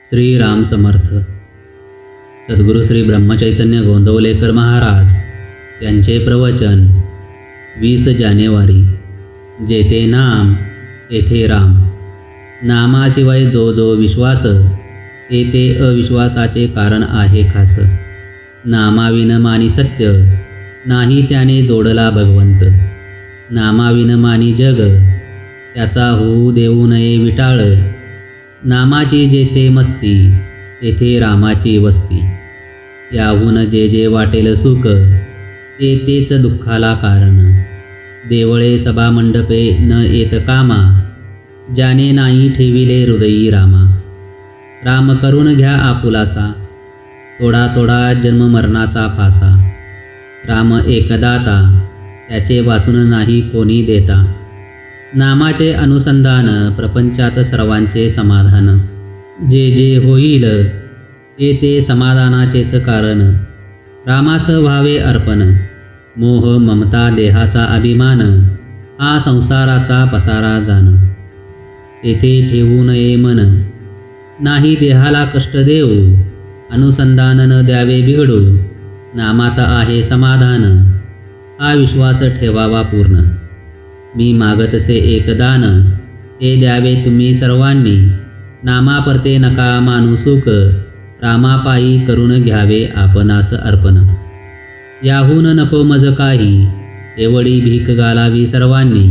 श्रीराम समर्थ. सद्गुरू श्री ब्रह्मचैतन्य गोंदवलेकर महाराज यांचे प्रवचन 20 जानेवारी. जेथे नाम तेथे राम. नामाशिवाय जो जो विश्वास ते ते अविश्वासाचे कारण आहे खास. नामाविन मानी सत्य नाही त्याने जोडला भगवंत. नामाविन मानी जग त्याचा होऊ देऊ नये विटाळ. नामाची जेथे मस्ती तेथे रामाची वस्ती. याहून जे जे वाटेल सुख ते तेच दुःखाला कारण. देवळे सभामंडपे न येत कामा ज्याने नाही ठेविले हृदयी रामा. राम करून घ्या आपुलासा तोडा तोडा जन्म मरणाचा फासा. राम एकदाता त्याचे वाचून नाही कोणी देता. नामाचे अनुसंधान प्रपंचात सर्वांचे समाधान. जे जे होईल ते ते समाधानाचेच कारण. रामास व्हावे अर्पण मोह ममता देहाचा अभिमान हा संसाराचा पसारा जाण. तेथे ठेवू नये मन नाही देहाला कष्ट देऊ. अनुसंधान न द्यावे बिघडू नामात आहे समाधान. हा विश्वास ठेवावा पूर्ण. मी मागतसे एक दान ते द्यावे तुम्ही सर्वांनी. नामापरते नका मानू सुख रामापायी करून घ्यावे आपणास अर्पण. याहून नको मज काही एवढी भीक घालावी सर्वांनी.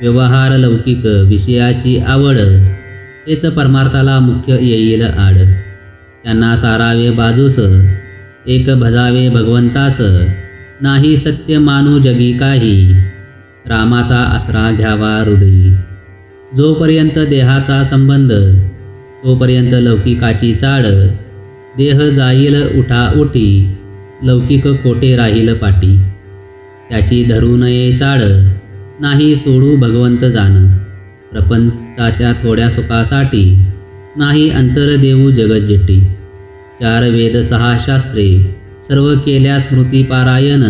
व्यवहार लौकिक विषयाची आवड हेच परमार्थाला मुख्य येईल आड. त्यांना सारावे बाजूस एक भजावे भगवंतास. नाही सत्य मानू जगी काही रामाचा आसरा घ्यावा हृदयी. जोपर्यंत देहाचा संबंध तोपर्यंत लौकिकाची चाड. देह जाईल उठा उठी लौकिक कोटे राहील पाटी. त्याची धरू नये चाड नाही सोडू भगवंत जाण. प्रपंचाच्या थोड्या सुखासाठी नाही अंतर देऊ जगज्जेठी. 4 वेद 6 शास्त्रे सर्व केल्या स्मृती पारायण.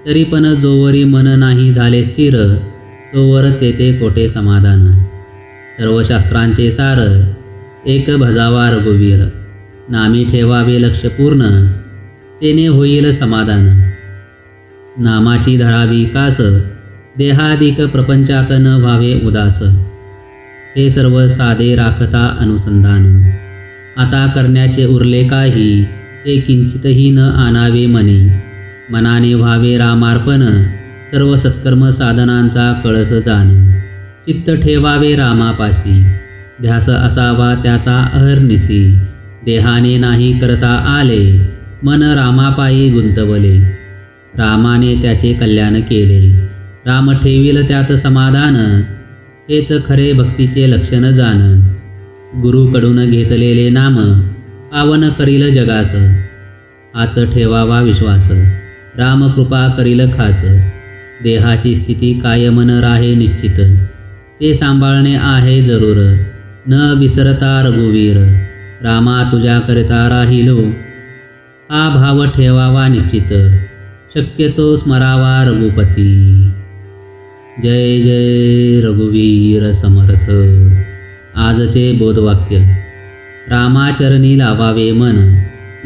तरी पण जोवरी मन नाही झाले स्थिर तोवर तेथे कोठे समाधान. सर्व शास्त्रांचे सार एक भजावा रघुवीर. नामी ठेवावे लक्ष पूर्ण तेने होईल समाधान. नामाची धरावी कास देहाधिक प्रपंचात न व्हावे उदास. हे सर्व साधे राखता अनुसंधान. आता करण्याचे उरले काही ते किंचितही न आणावे मनी. मनाने व्हावे रामार्पण सर्व सत्कर्म साधनांचा कळस जाण. चित्त ठेवावे रामापाशी ध्यास असावा त्याचा अहर्निशी. देहाने नाही करता आले मन रामापायी गुंतवले. रामाने त्याचे कल्याण केले राम ठेविल त्यात समाधान. हेच खरे भक्तीचे लक्षण जाण. गुरुकडून घेतलेले नाम पावन करील जगास. हाच ठेवावा विश्वास राम कृपा करील खास. देहाची स्थिती कायम न राहे निश्चित ते सांभाळणे आहे जरूर. न विसरता रघुवीर रामा तुझ्या करता राहिलो. हा भाव ठेवावा निश्चित शक्यतो स्मरावा रघुपती. जय जय रघुवीर समर्थ. आजचे बोधवाक्य. रामाचरणी लावावे मन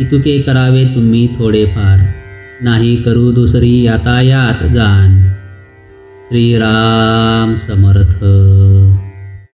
इतुके करावे तुम्ही थोडेफार. नाही करू दुसरी यातायात जाण. श्रीराम समर्थ.